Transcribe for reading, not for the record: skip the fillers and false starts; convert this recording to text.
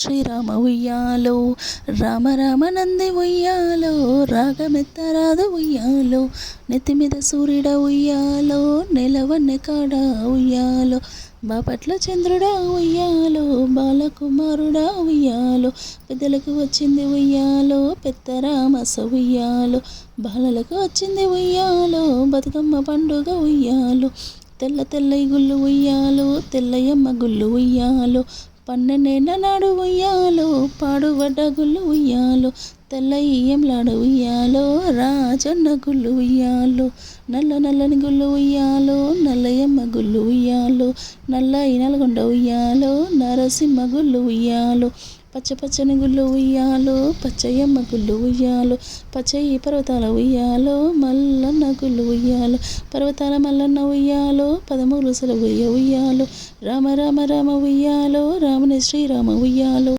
శ్రీరామ ఉయ్యాలో రామ రామ నంది ఉయ్యాలో రాగమెత్తరాదు ఉయ్యాలో నెత్తి మీద సూర్యుడ ఉయ్యాలో నెలవన్నె కాడ ఉయ్యాలో బాపట్ల చంద్రుడా ఉయ్యాలో బాలకుమారుడా ఉయ్యాలో పెద్దలకు వచ్చింది ఉయ్యాలో పెద్దరామస ఉయ్యాలో బాలలకు వచ్చింది ఉయ్యాలో బతుకమ్మ పండుగ ఉయ్యాలో తెల్ల తెల్లయి గుళ్ళు ఉయ్యాలో తెల్లయమ్మ గుళ్ళు ఉయ్యాలో 12 నాడు ఉయ్యాలో పాడుబడ్డ గుళ్ళు ఉయ్యాలో తెల్ల ఇయ్యంలాడు ఉయ్యాలో రాజన్న గుళ్ళు ఉయ్యాలో నల్ల నల్లని గుళ్ళు ఉయ్యాలో నల్లయమ్మ గుళ్ళు ఉయ్యాలో నల్ల నల్గొండ ఉయ్యాలో నరసింహ గుళ్ళు ఉయ్యాలో పచ్చ పచ్చని గుళ్ళు ఉయ్యాలో పచ్చయమ్మ గుళ్ళు ఉయ్యాలో పచ్చయి పర్వతాల ఉయ్యాలో మల్లన్న గుళ్ళు ఉయ్యాలో పర్వతాల మల్లన్న ఉయ్యాలో 13 సెలవు ఉయ్యాలో రామ రామ రామ ఉయ్యాలో రాముని శ్రీరామ ఉయ్యాలో